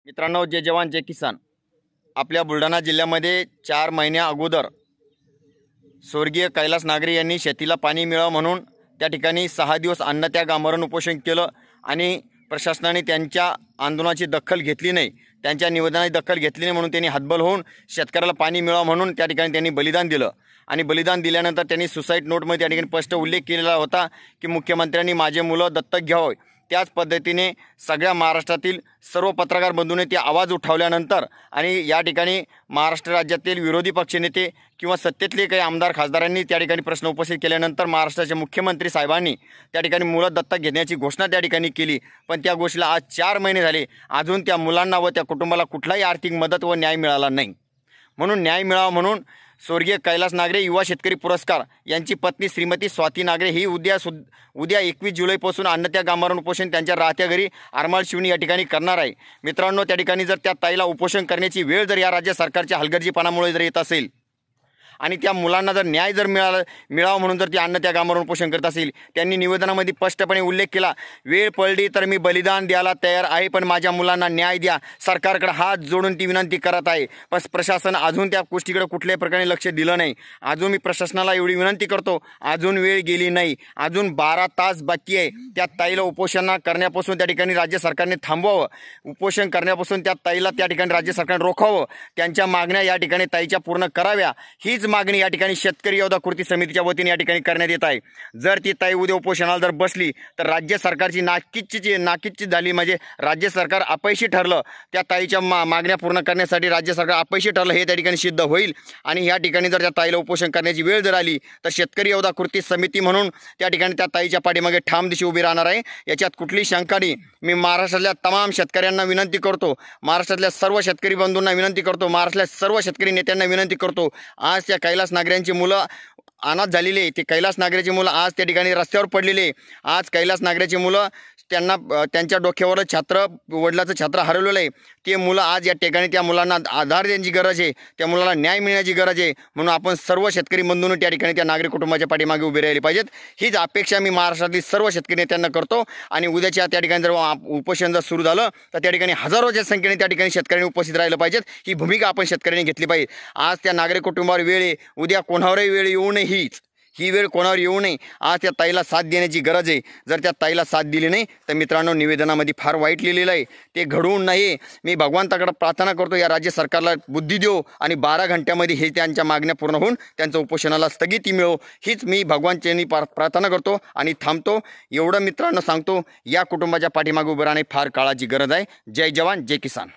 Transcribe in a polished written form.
मित्रांनो, जय जवान जय किसान। आपल्या बुलढाणा जिल्ह्यामध्ये 4 महिन्या अगोदर स्वर्गीय कैलास नागरे यांनी शेतीला पाणी मिळावं म्हणून त्या ठिकाणी 6 दिवस अन्नत्याग आमरण उपोषण केलं आणि प्रशासनाने त्यांच्या आंदोलनाची दखल घेतली नाही, त्यांच्या निवेदनाची दखल घेतली नाही म्हणून त्यांनी हतबल होऊन शेतकऱ्याला पाणी मिळावं म्हणून त्या ठिकाणी त्यांनी बलिदान दिलं। आणि बलिदान दिल्यानंतर त्यांनी सुसाईड नोटमध्ये त्या ठिकाणी स्पष्ट उल्लेख केलेला होता की मुख्यमंत्र्यांनी माझे मुलं दत्तक घ्यावे। त्याच पद्धतीने सगळ्या महाराष्ट्रातील सर्व पत्रकार बंधूंनी ते आवाज उठवल्यानंतर आणि या ठिकाणी महाराष्ट्र राज्यातील विरोधी पक्षनेते किंवा सत्तेतले काही आमदार खासदारांनी त्या ठिकाणी प्रश्न उपस्थित केल्यानंतर महाराष्ट्राचे मुख्यमंत्री साहेबांनी त्या ठिकाणी मुलं दत्तक घेण्याची घोषणा त्या ठिकाणी केली। पण त्या गोष्टीला आज 4 महिने झाले, अजून त्या मुलांना व त्या कुटुंबाला कुठलाही आर्थिक मदत व न्याय मिळाला नाही। म्हणून न्याय मिळावा म्हणून स्वर्गीय कैलास नागरे युवा शेतकरी पुरस्कार यांची पत्नी श्रीमती स्वाती नागरे ही उद्या 21 जुलैपासून अन्नत्याग आमरण उपोषण त्यांच्या राहत्या घरी आरमाळ शिवणी या ठिकाणी करणार आहे। मित्रांनो, त्या ठिकाणी जर त्या ताईला उपोषण करण्याची वेळ जर या राज्य सरकारच्या हलगर्जीपणामुळे जर येत असेल आणि त्या मुलांना जर न्याय जर मिळावा म्हणून जर ती अन्नत्याग आमरण उपोषण करत असेल, त्यांनी निवेदनामध्ये स्पष्टपणे उल्लेख केला, वेळ पडली तर मी बलिदान द्यायला तयार आहे, पण माझ्या मुलांना न्याय द्या। सरकारकडे हात जोडून ती विनंती करत आहे, पण प्रशासन अजून त्या गोष्टीकडे कुठल्याही प्रकारे लक्ष दिलं नाही। अजून मी प्रशासनाला एवढी विनंती करतो, अजून वेळ गेली नाही, अजून 12 तास बाकी आहे। त्या ताईला उपोषण करण्यापासून त्या ठिकाणी राज्य सरकारने थांबवावं, उपोषण करण्यापासून त्या ताईला त्या ठिकाणी राज्य सरकारने रोखावं, त्यांच्या मागण्या या ठिकाणी ताईच्या पूर्ण कराव्या। हीच मागणी या ठिकाणी शेतकरी योद्धा कृती समितीच्या वतीने या ठिकाणी करण्यात येत आहे। जर ती ताई उद्या उपोषणाला जर बसली तर राज्य सरकारची नाकीची झाली, म्हणजे राज्य सरकार अपयशी ठरलं, त्या ताईच्या मागण्या पूर्ण करण्यासाठी राज्य सरकार अपयशी ठरलं हे त्या ठिकाणी सिद्ध होईल। आणि या ठिकाणी जर त्या ताईला उपोषण करण्याची वेळ जर आली तर शेतकरी योद्धा कृती समिती म्हणून त्या ठिकाणी त्या ताईच्या पाठीमागे ठाम दिशा उभी राहणार आहे, याच्यात कुठलीही शंका नाही। मी महाराष्ट्रातल्या तमाम शेतकऱ्यांना विनंती करतो, महाराष्ट्रातल्या सर्व शेतकरी बंधूंना विनंती करतो, महाराष्ट्रातल्या सर्व शेतकरी नेत्यांना विनंती करतो, आज त्या कैलास नागरेंची मुलं अनाथ झालेले, ते कैलास नागरेची मुलं आज त्या ठिकाणी रस्त्यावर पडलेले, आज कैलास नागरेची मुलं त्यांच्या डोक्यावर वडिलाचं छत्र हरवलेलं आहे, ते मुलं आज या ठिकाणी त्या मुलांना आधार देण्याची गरज आहे, त्या मुलाला न्याय मिळण्याची गरज आहे। म्हणून आपण सर्व शेतकरी बंधूंनी त्या ठिकाणी त्या नागरिक कुटुंबाच्या पाठीमागे उभे राहिले पाहिजेत, हीच अपेक्षा मी महाराष्ट्रातील सर्व शेतकरी नेत्यांना करतो। आणि उद्याच्या त्या ठिकाणी जर उपोषण जर सुरू झालं तर त्या ठिकाणी हजारोच्या संख्येने त्या ठिकाणी शेतकऱ्यांनी उपस्थित राहिलं पाहिजेत, ही भूमिका आपण शेतकऱ्यांनी घेतली पाहिजे। आज त्या नागरिक कुटुंबावर वेळ आहे, उद्या कोणावरही वेळ येऊ नये, ही वेळ कोणावर येऊ नये। आज त्या ताईला साथ देण्याची गरज आहे, जर त्या ताईला साथ दिली नाही तर मित्रांनो निवेदनामध्ये फार वाईट लिहिलेलं आहे, ते घडवून नाही। मी भगवंताकडे प्रार्थना करतो या राज्य सरकारला बुद्धी देऊ आणि 12 घंट्यामध्ये हे त्यांच्या मागण्या पूर्ण होऊन त्यांचं उपोषणाला स्थगिती मिळो, हीच मी भगवानचरणी प्रार्थना करतो आणि थांबतो। एवढं मित्रांनो सांगतो, या कुटुंबाच्या पाठीमागे उभं राहणे फार काळाची गरज आहे। जय जवान जय किसान।